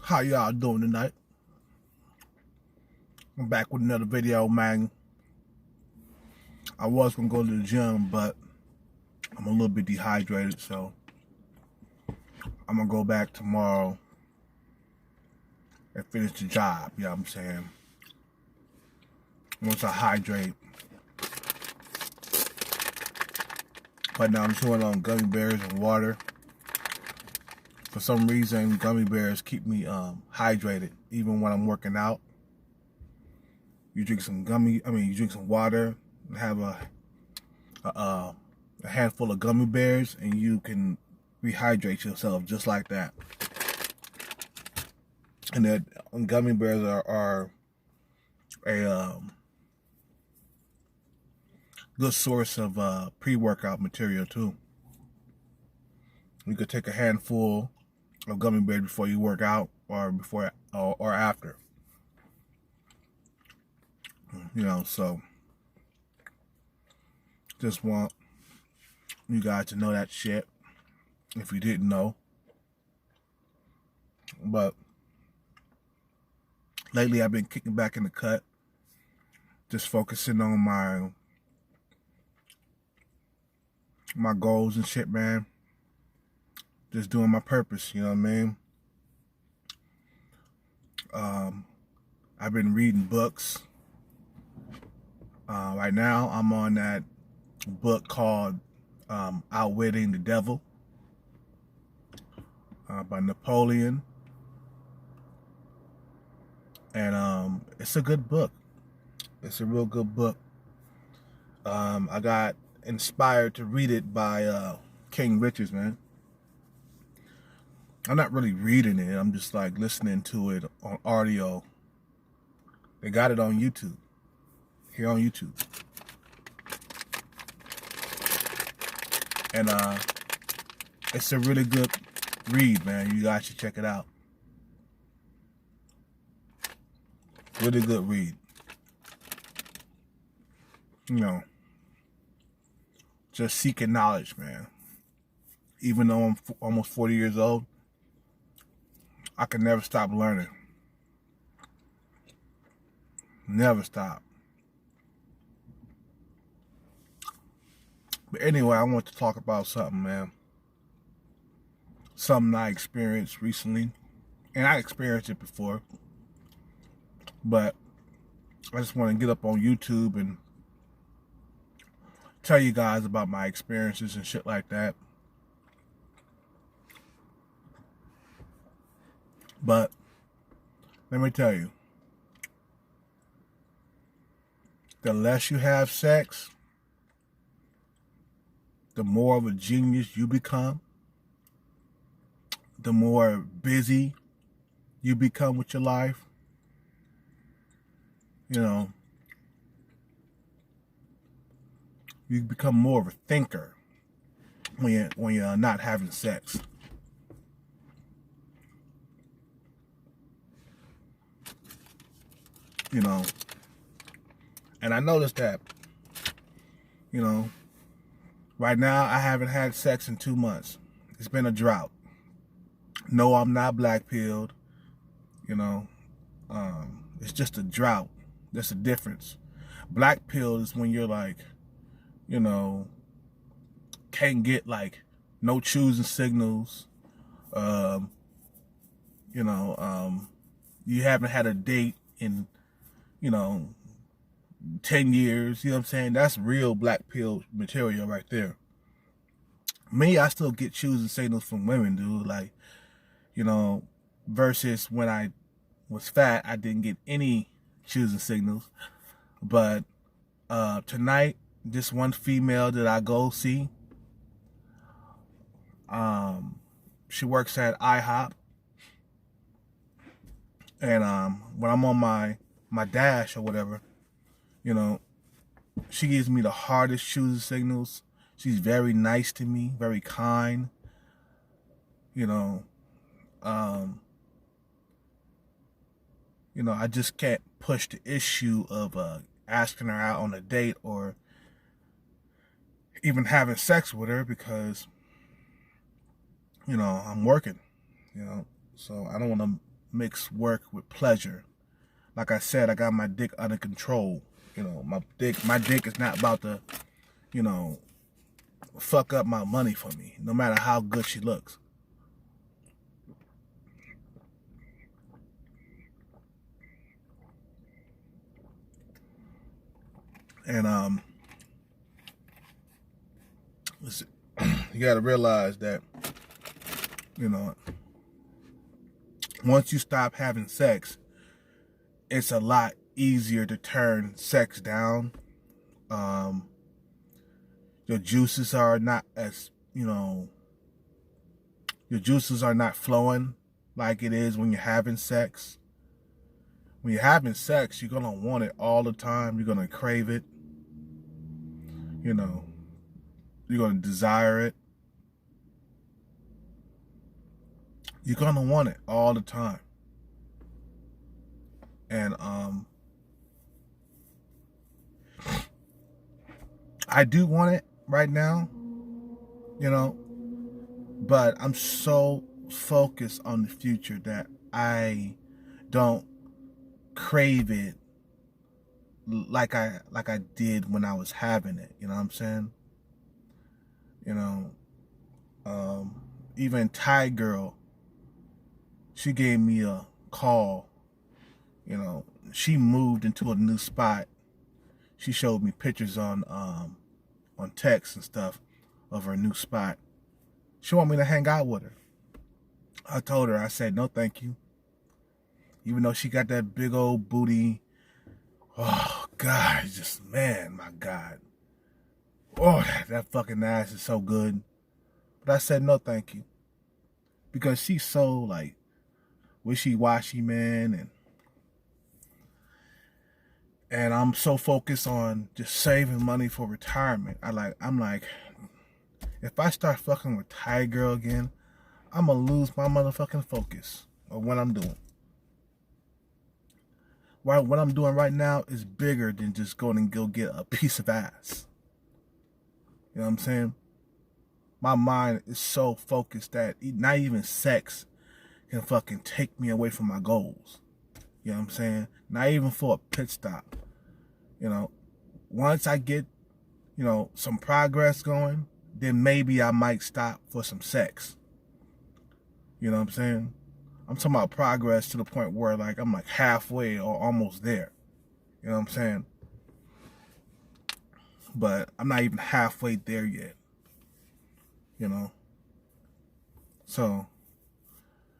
How y'all doing tonight? I'm back with another video, man. I was gonna go to the gym, but I'm a little bit dehydrated, so I'm gonna go back tomorrow and finish the job. You know what I'm saying? Once I hydrate. Right now I'm chewing on gummy bears and water. For some reason, gummy bears keep me hydrated, even when I'm working out. You drink some you drink some water, and have a handful of gummy bears, and you can rehydrate yourself just like that. And that gummy bears are a good source of pre-workout material too. You could take a handful of gummy bears before you work out, or before or after. You know, so just want you guys to know that shit if you didn't know. But lately I've been kicking back in the cut, just focusing on my goals and shit, man. Just doing my purpose, you know what I mean? I've been reading books. Right now I'm on that book called Outwitting the Devil by Napoleon. And it's a good book. It's a real good book. I got inspired to read it by King Richards, man. I'm not really reading it. I'm just like listening to it on audio. They got it on YouTube. Here on YouTube. And it's a really good read, man. You guys should check it out. Really good read. You know, just seeking knowledge, man. Even though I'm almost 40 years old, I can never stop learning. Never stop. But anyway, I want to talk about something, man. Something I experienced recently. And I experienced it before. But I just want to get up on YouTube and tell you guys about my experiences and shit like that. But let me tell you, the less you have sex, the more of a genius you become, the more busy you become with your life. You know, you become more of a thinker when you're not having sex. You know, and I noticed that, you know, right now I haven't had sex in 2 months. It's been a drought. No, I'm not black-pilled, you know. It's just a drought. That's the difference. Black-pilled is when you're like, you know, can't get like no choosing signals. You know, you haven't had a date in, you know, 10 years, you know what I'm saying? That's real black pill material right there. Me, I still get choosing signals from women, dude. Like, you know, versus when I was fat, I didn't get any choosing signals. But tonight, this one female that I go see, she works at IHOP. And when I'm on my dash or whatever, you know, she gives me the hardest choosing signals. She's very nice to me, very kind. You know, I just can't push the issue of asking her out on a date or even having sex with her because, you know, I'm working, you know, so I don't want to mix work with pleasure. Like I said, I got my dick under control. My dick is not about to, fuck up my money for me, no matter how good she looks. And listen, you got to realize that, once you stop having sex, it's a lot easier to turn sex down. Your juices are not flowing like it is when you're having sex. When you're having sex, you're going to want it all the time. You're going to crave it. You're going to desire it. You're going to want it all the time. And I do want it right now, but I'm so focused on the future that I don't crave it like I did when I was having it. You know what I'm saying? Even Thai girl, she gave me a call. She moved into a new spot. She showed me pictures on text and stuff of her new spot. She want me to hang out with her. I told her, I said, no, thank you. Even though she got that big old booty. Oh, God, my God. Oh, that fucking ass is so good. But I said, no, thank you. Because she's so, wishy-washy, man, and I'm so focused on just saving money for retirement. I'm like, if I start fucking with Thai girl again, I'm gonna lose my motherfucking focus of what I'm doing. What I'm doing right now is bigger than just going and go get a piece of ass. You know what I'm saying? My mind is so focused that not even sex can fucking take me away from my goals. You know what I'm saying? Not even for a pit stop. Once I get, some progress going, then maybe I might stop for some sex. You know what I'm saying? I'm talking about progress to the point where I'm halfway or almost there. You know what I'm saying? But I'm not even halfway there yet. So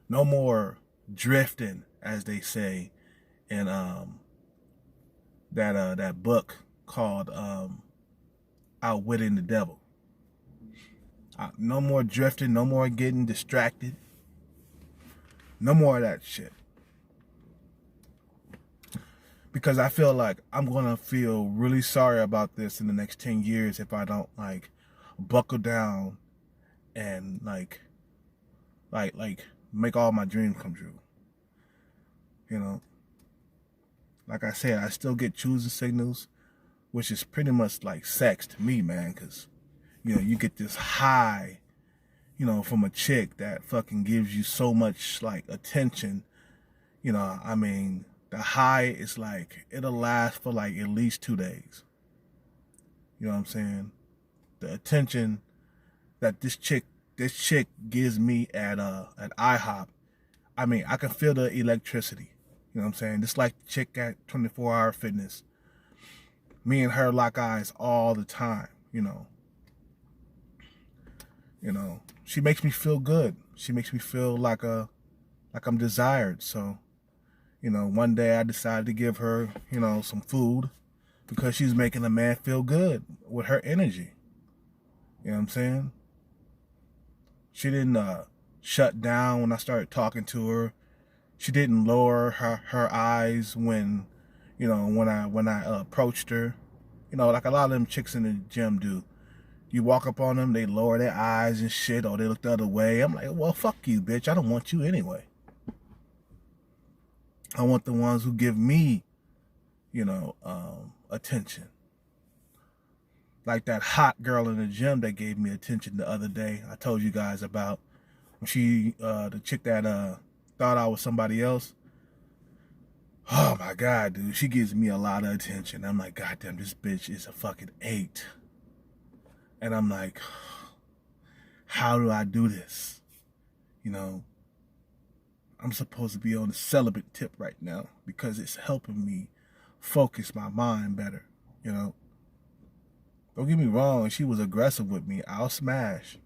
no more drifting, as they say in that book called Outwitting the Devil. No more drifting, no more getting distracted. No more of that shit. Because I feel like I'm going to feel really sorry about this in the next 10 years if I don't buckle down and make all my dreams come true. Like I said, I still get choosing signals, which is pretty much like sex to me, man, because, you get this high, from a chick that fucking gives you so much, attention. The high is it'll last for at least 2 days. You know what I'm saying? The attention that this chick gives me at IHOP, I can feel the electricity. You know what I'm saying? Just like the chick at 24-Hour Fitness. Me and her lock eyes all the time, She makes me feel good. She makes me feel like I'm desired. So, one day I decided to give her, some food because she's making a man feel good with her energy. You know what I'm saying? She didn't shut down when I started talking to her. She didn't lower her eyes when I approached her. Like a lot of them chicks in the gym do. You walk up on them, they lower their eyes and shit, or they look the other way. I'm like, well, fuck you, bitch. I don't want you anyway. I want the ones who give me, attention. Like that hot girl in the gym that gave me attention the other day. I told you guys about. The chick that thought I was somebody else. Oh my God, dude, she gives me a lot of attention. I'm like, God damn, this bitch is a fucking 8. And I'm like, how do I do this? You know, I'm supposed to be on the celibate tip right now because it's helping me focus my mind better, you know. Don't get me wrong, she was aggressive with me. I'll smash.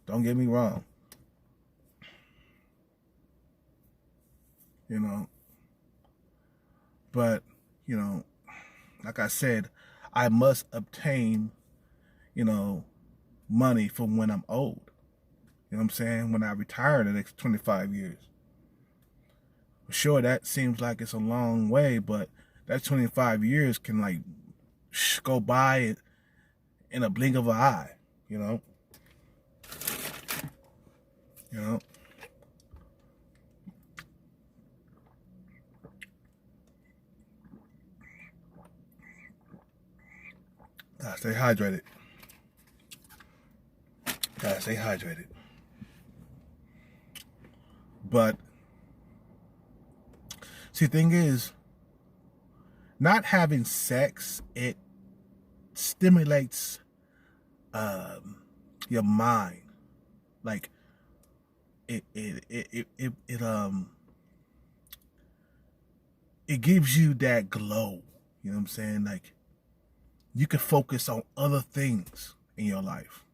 Don't get me wrong. You know. But, you know, like I said, I must obtain, you know, money from when I'm old. You know what I'm saying? When I retire in the next 25 years. Sure, that seems like it's a long way, but that 25 years can, like, go by in a blink of an eye, you know? You know? Gotta stay hydrated. Gotta stay hydrated. But, see, the thing is, not having sex, it stimulates your mind. Like, it gives you that glow. You know what I'm saying? Like, you can focus on other things in your life.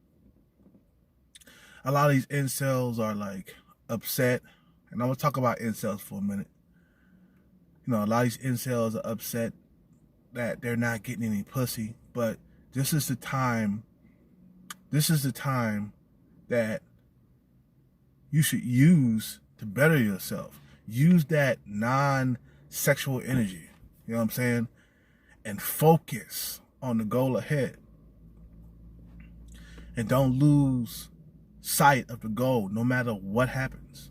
A lot of these incels are like upset, and I'm gonna talk about incels for a minute. You know, a lot of these incels are upset that they're not getting any pussy, but this is the time that you should use to better yourself. Use that non-sexual energy, you know what I'm saying? And focus on the goal ahead. And don't lose sight of the goal no matter what happens.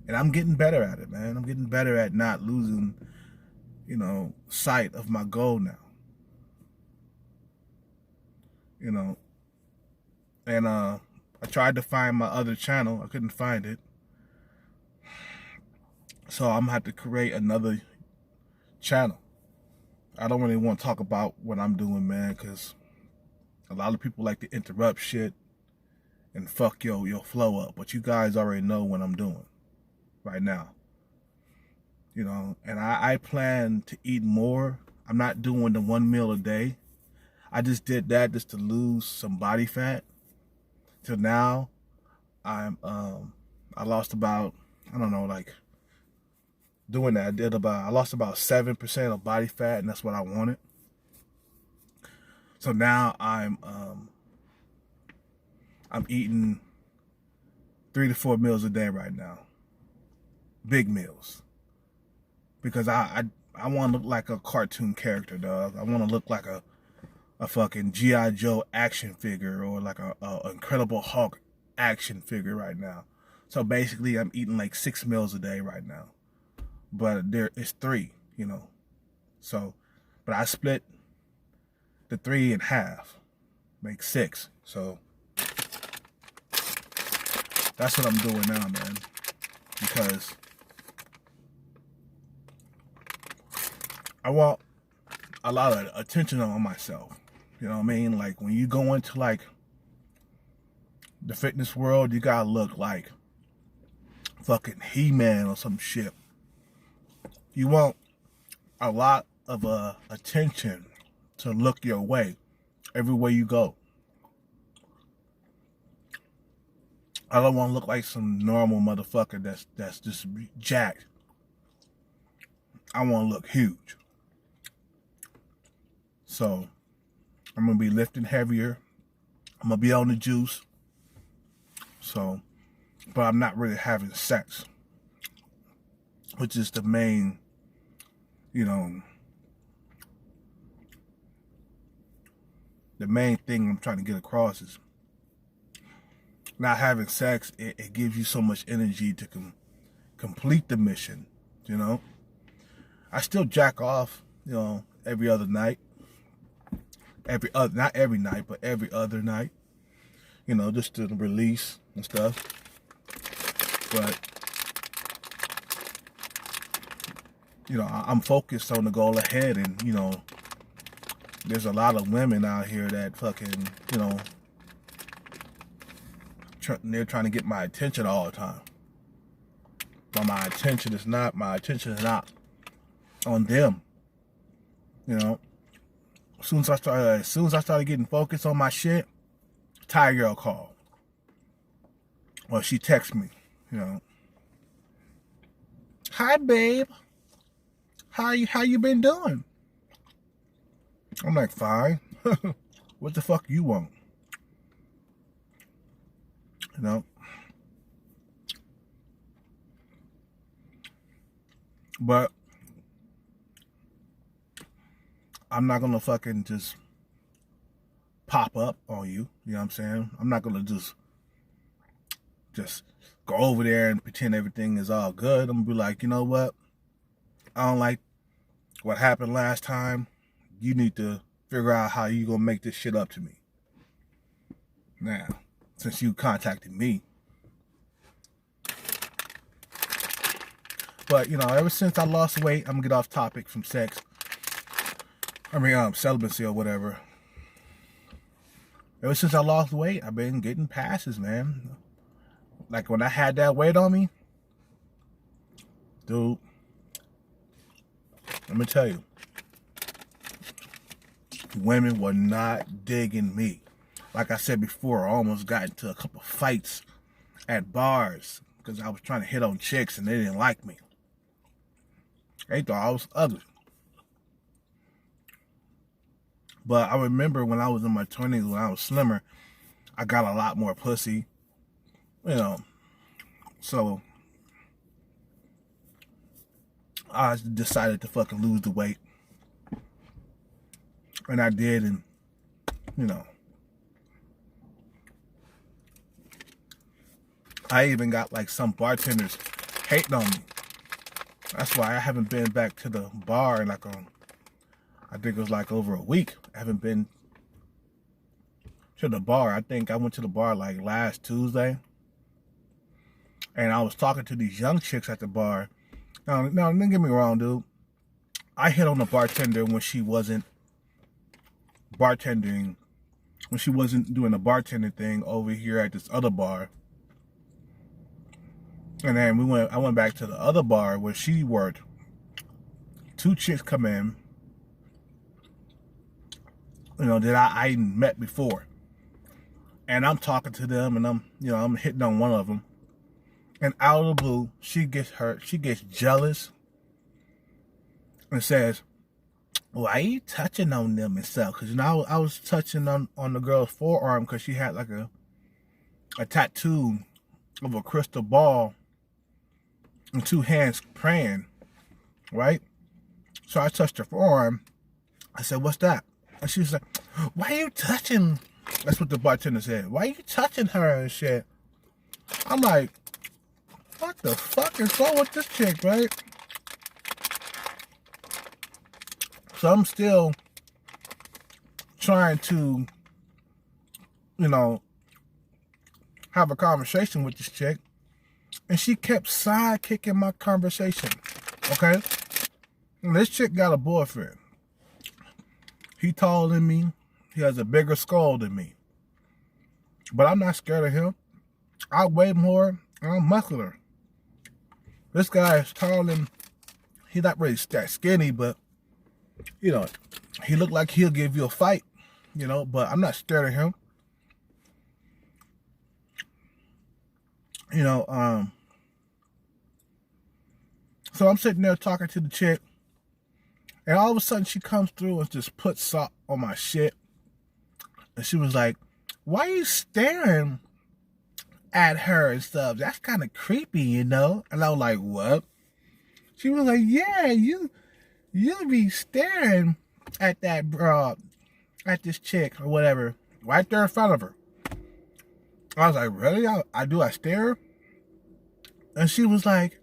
And I'm getting better at it, man. I'm getting better at not losing, you know, sight of my goal now. You know. And I tried to find my other channel. I couldn't find it. So I'm gonna have to create another channel. I don't really want to talk about what I'm doing, man, because a lot of people like to interrupt shit and fuck your flow up. But you guys already know what I'm doing right now. You know, and I plan to eat more. I'm not doing the 1 meal a day. I just did that just to lose some body fat. Till now, I lost about, I don't know, like, doing that, I lost about 7% of body fat, and that's what I wanted. So now I'm eating 3 to 4 meals a day right now. Big meals. Because I want to look like a cartoon character, dog. I want to look like a fucking G.I. Joe action figure, or like a Incredible Hulk action figure right now. So basically, I'm eating like 6 meals a day right now. But there is 3, you know. So, but I split the 3 in half, make 6. So that's what I'm doing now, man. Because I want a lot of attention on myself. You know what I mean? Like, when you go into like the fitness world, you gotta look like fucking He-Man or some shit. You want a lot of attention to look your way everywhere you go. I don't want to look like some normal motherfucker that's just jacked. I want to look huge. So I'm gonna be lifting heavier. I'm gonna be on the juice. So, but I'm not really having sex, which is the main, you know, the main thing I'm trying to get across is not having sex. It gives you so much energy to complete the mission, you know. I still jack off, you know, every other night. Not every night, but every other night. You know, just to release and stuff. But you know, I'm focused on the goal ahead, and you know, there's a lot of women out here that fucking, you know, they're trying to get my attention all the time. But my attention is not on them. You know, as soon as I started getting focused on my shit, Thai girl called, or she texted me. You know, hi babe, how you been doing? I'm like, fine. What the fuck you want? You know. But I'm not gonna fucking just pop up on you. You know what I'm saying? I'm not gonna just go over there and pretend everything is all good. I'm gonna be like, you know what? I don't like what happened last time. You need to figure out how you gonna make this shit up to me. Now, since you contacted me. But, you know, ever since I lost weight, I'm gonna get off topic from sex. I mean, celibacy or whatever. Ever since I lost weight, I've been getting passes, man. Like when I had that weight on me, dude, let me tell you, women were not digging me. Like I said before, I almost got into a couple fights at bars because I was trying to hit on chicks and they didn't like me. They thought I was ugly. But I remember when I was in my 20s, when I was slimmer, I got a lot more pussy. You know, so I decided to fucking lose the weight. And I did, and, you know, I even got like some bartenders hating on me. That's why I haven't been back to the bar in like I think it was like over a week. I haven't been to the bar. I think I went to the bar like last Tuesday. And I was talking to these young chicks at the bar. Now don't get me wrong, dude. I hit on the bartender when she wasn't bartending, when she wasn't doing the bartending thing over here at this other bar. And then I went back to the other bar where she worked. Two chicks come in, you know, that I met before. And I'm talking to them, and I'm hitting on one of them. And out of the blue, she gets jealous and says, why are you touching on them and stuff? Because, you know, I was touching on the girl's forearm because she had like a tattoo of a crystal ball and two hands praying, right? So I touched her forearm. I said, what's that? And she was like, why are you touching? That's what the bartender said. Why are you touching her and shit? I'm like, what the fuck is wrong with this chick, right? So I'm still trying to, you know, have a conversation with this chick. And she kept sidekicking my conversation, okay? And this chick got a boyfriend. He taller than me. He has a bigger skull than me. But I'm not scared of him. I weigh more, and I'm muscular. This guy is taller than, he's not really that skinny, but, you know, he looked like he'll give you a fight, you know, but I'm not scared of him. You know, so I'm sitting there talking to the chick, and all of a sudden she comes through and just puts salt on my shit. And she was like, why are you staring at her and stuff? That's kind of creepy, you know? And I was like, what? She was like, yeah, you be staring at that at this chick or whatever, right there in front of her. I was like, really? I stare? And she was like,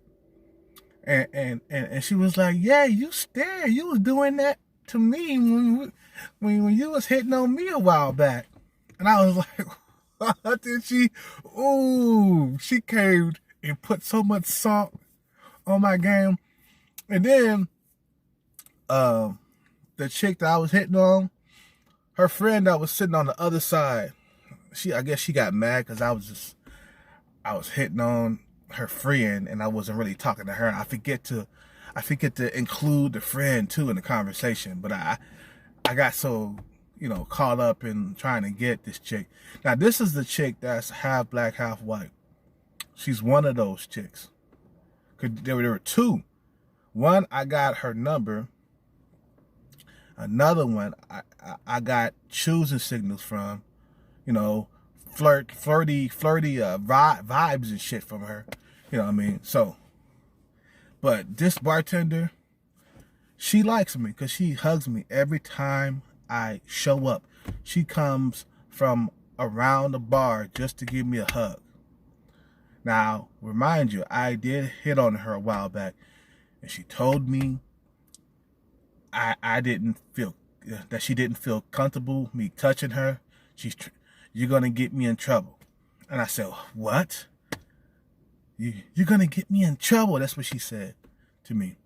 and she was like, yeah, you stare. You was doing that to me when you was hitting on me a while back. And I was like, what did she? Ooh, she came and put so much salt on my game. And then the chick that I was hitting on, her friend that was sitting on the other side, I guess she got mad because I was hitting on her friend and I wasn't really talking to her. I forget to include the friend too in the conversation, but I got so, caught up in trying to get this chick. Now this is the chick that's half black, half white. She's one of those chicks. Cause there were two. One, I got her number. Another one, I got choosing signals from, flirty vibes and shit from her. You know what I mean? So, but this bartender, she likes me because she hugs me every time I show up. She comes from around the bar just to give me a hug. Now, remind you, I did hit on her a while back, and she told me I didn't feel that she didn't feel comfortable me touching her. You're gonna get me in trouble. And I said, what? You're gonna get me in trouble? That's what she said to me.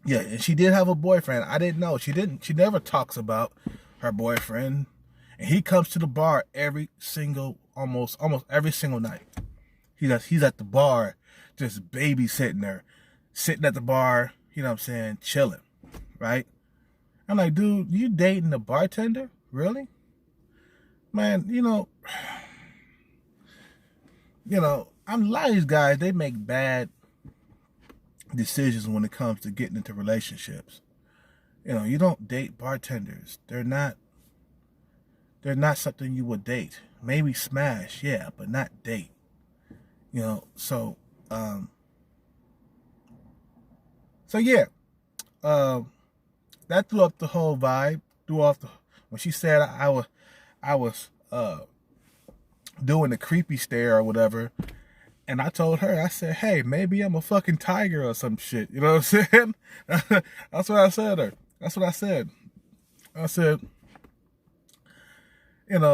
Yeah, and she did have a boyfriend. I didn't know. She never talks about her boyfriend. And he comes to the bar almost every single night. He's at the bar, just babysitting her, sitting at the bar, you know what I'm saying, chilling, right? I'm like, dude, you dating a bartender? Really? Man, I'm a lot of these guys, they make bad decisions when it comes to getting into relationships. You don't date bartenders. They're not something you would date. Maybe smash, yeah, but not date. So yeah. That threw up the whole vibe. When she said I was doing the creepy stare or whatever. And I told her, I said, hey, maybe I'm a fucking tiger or some shit. You know what I'm saying? That's what I said to her. That's what I said. I said, and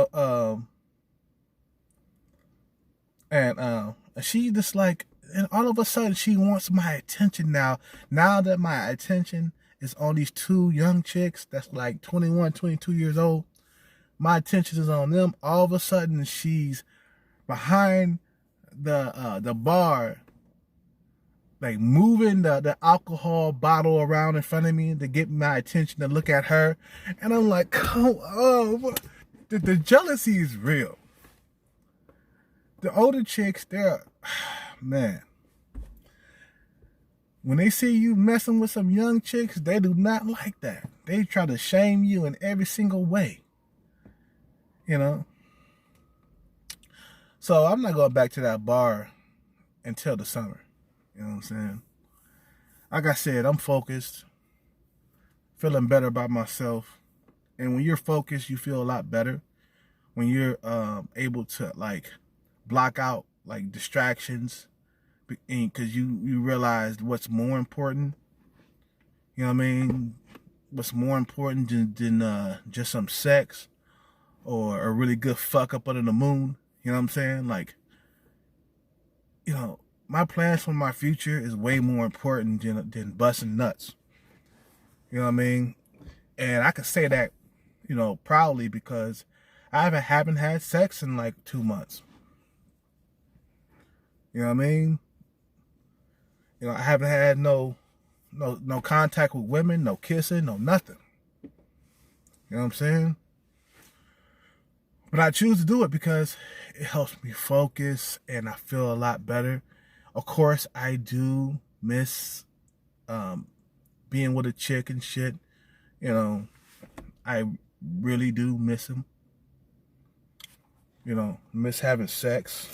she just like, and all of a sudden she wants my attention now. Now that my attention is on these two young chicks that's like 21, 22 years old, my attention is on them. All of a sudden she's behind the bar, like moving the alcohol bottle around in front of me to get my attention to look at her. And I'm like, come on, the jealousy is real. The older chicks, man, when they see you messing with some young chicks, they do not like that. They try to shame you in every single way. So I'm not going back to that bar until the summer. You know what I'm saying? Like I said, I'm focused, feeling better about myself. And when you're focused, you feel a lot better. When you're able to like block out like distractions, because you realize what's more important. You know what I mean? What's more important than just some sex or a really good fuck up under the moon. You know what I'm saying? Like, my plans for my future is way more important than busting nuts. You know what I mean? And I can say that, proudly because I haven't had sex in like 2 months. You know what I mean? I haven't had no contact with women, no kissing, no nothing. You know what I'm saying? But I choose to do it because it helps me focus and I feel a lot better. Of course, I do miss being with a chick and shit. I really do miss him. Miss having sex.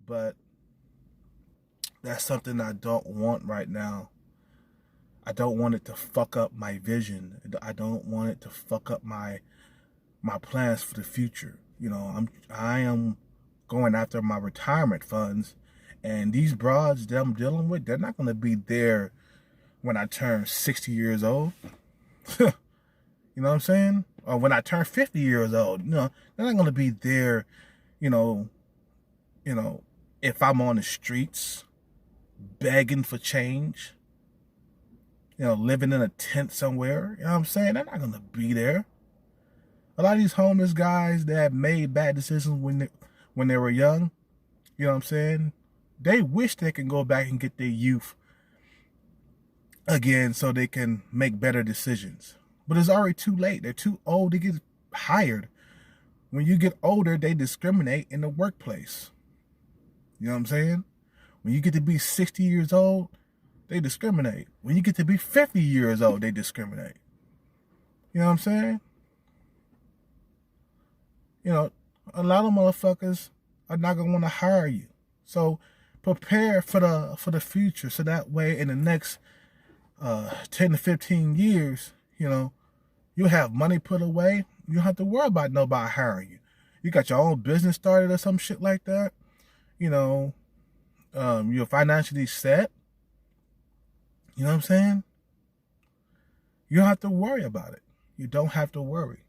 But that's something I don't want right now. I don't want it to fuck up my vision. I don't want it to fuck up my plans for the future. I am going after my retirement funds, and these broads that I'm dealing with, they're not going to be there when I turn 60 years old. You know what I'm saying? Or when I turn 50 years old. They're not going to be there, if I'm on the streets begging for change, living in a tent somewhere. You know what I'm saying? They're not going to be there. A lot of these homeless guys that have made bad decisions when they were young, you know what I'm saying? They wish they can go back and get their youth again so they can make better decisions. But it's already too late. They're too old to get hired. When you get older, they discriminate in the workplace. You know what I'm saying? When you get to be 60 years old, they discriminate. When you get to be 50 years old, they discriminate. You know what I'm saying? A lot of motherfuckers are not going to want to hire you. So prepare for the future. So that way in the next 10 to 15 years, you'll have money put away. You don't have to worry about nobody hiring you. You got your own business started or some shit like that. You're financially set. You know what I'm saying? You don't have to worry about it. You don't have to worry.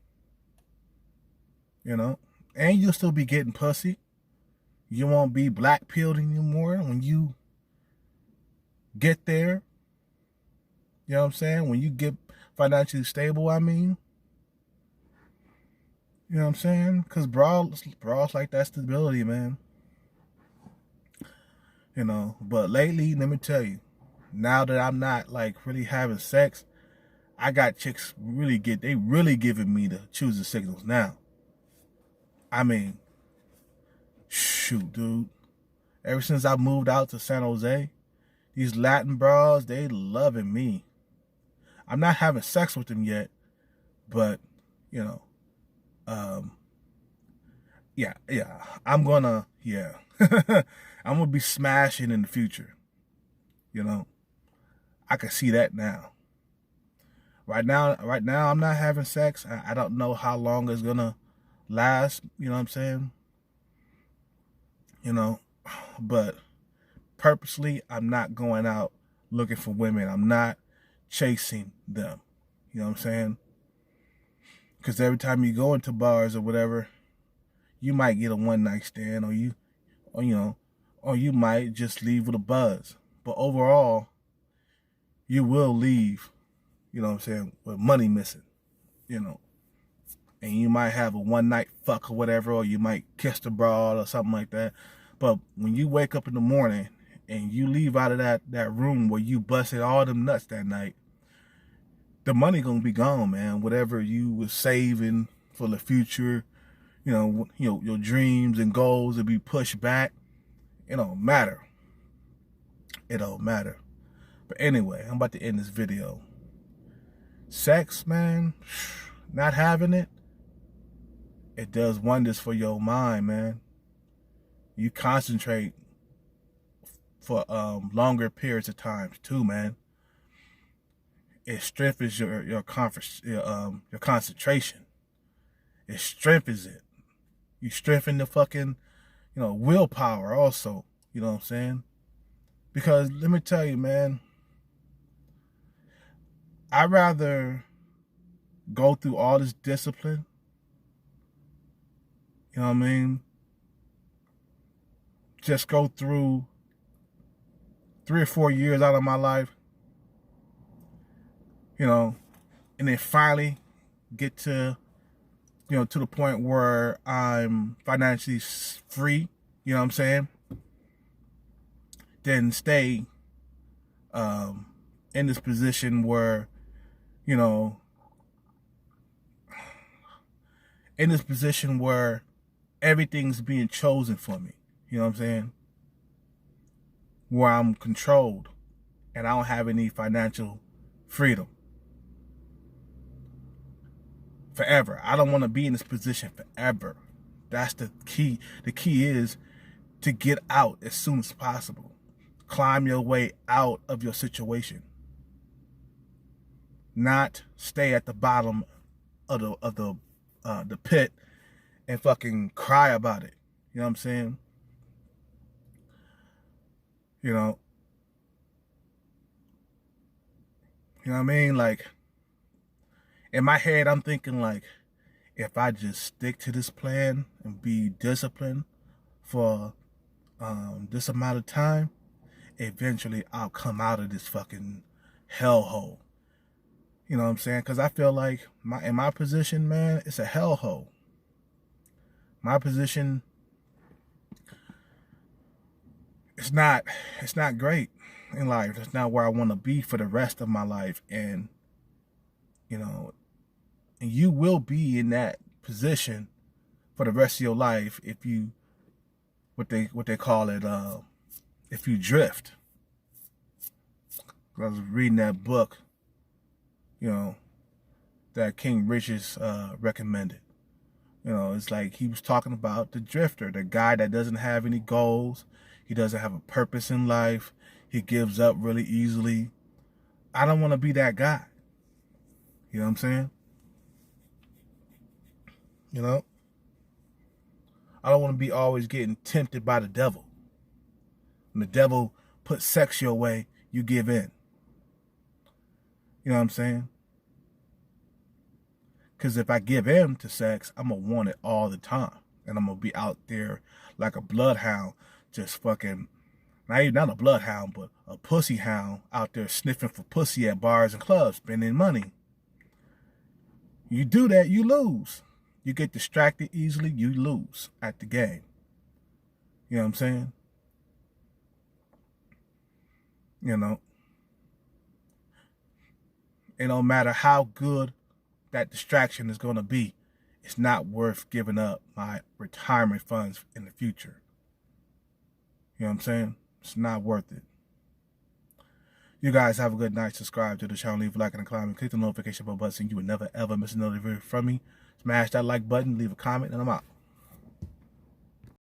And you'll still be getting pussy. You won't be black-pilled anymore when you get there. You know what I'm saying? When you get financially stable, I mean. You know what I'm saying? Because bras like that stability, man. But lately, let me tell you, now that I'm not like really having sex, I got chicks really giving me the choosing signals now. I mean, shoot, dude. Ever since I moved out to San Jose, these Latin bras, they loving me. I'm not having sex with them yet, but, yeah, I'm gonna be smashing in the future. I can see that now. Right now, I'm not having sex. I don't know how long it's gonna last. You know what I'm saying? But purposely, I'm not going out looking for women. I'm not chasing them. You know what I'm saying? Because every time you go into bars or whatever, you might get a one-night stand, or you might just leave with a buzz. But overall, you will leave, you know what I'm saying, with money missing, And you might have a one-night fuck or whatever, or you might kiss the broad or something like that. But when you wake up in the morning and you leave out of that room where you busted all them nuts that night, the money gonna be gone, man. Whatever you were saving for the future, your dreams and goals will be pushed back. It don't matter. It don't matter. But anyway, I'm about to end this video. Sex, man, not having it does wonders for your mind, man. You concentrate for longer periods of time too, man. It strengthens your concentration. It strengthens it. You strengthen the fucking, willpower also. You know what I'm saying? Because let me tell you, man, I'd rather go through all this discipline, you know what I mean? Just go through 3 or 4 years out of my life, and then finally get to, to the point where I'm financially free, you know what I'm saying? Then stay in this position where, everything's being chosen for me. You know what I'm saying? Where I'm controlled and I don't have any financial freedom. Forever. I don't want to be in this position forever. That's the key. The key is to get out as soon as possible. Climb your way out of your situation. Not stay at the bottom of the pit and fucking cry about it. You know what I'm saying? You know what I mean? Like, in my head, I'm thinking like, if I just stick to this plan and be disciplined for this amount of time, eventually I'll come out of this fucking hellhole. You know what I'm saying? Because I feel like in my position, man, it's a hellhole. My position, it's not great in life. It's not where I want to be for the rest of my life. And, you know, and you will be in that position for the rest of your life if you, what they call it, if you drift. I was reading that book, you know, that King Richard recommended. You know, it's like he was talking about the drifter, the guy that doesn't have any goals. He doesn't have a purpose in life. He gives up really easily. I don't want to be that guy. You know what I'm saying? You know? I don't want to be always getting tempted by the devil. When the devil puts sex your way, you give in. You know what I'm saying? Because if I give in to sex, I'm going to want it all the time. And I'm going to be out there like a bloodhound, just fucking, not a bloodhound, but a pussy hound out there sniffing for pussy at bars and clubs, spending money. You do that, you lose. You get distracted easily, you lose at the game. You know what I'm saying? You know, it don't matter how good that distraction is going to be, it's not worth giving up my retirement funds in the future. You know what I'm saying? It's not worth it. You guys have a good night. Subscribe to the channel, leave a like and a comment, click the notification bell button so you will never ever miss another video from me. Smash that like button, leave a comment, and I'm out.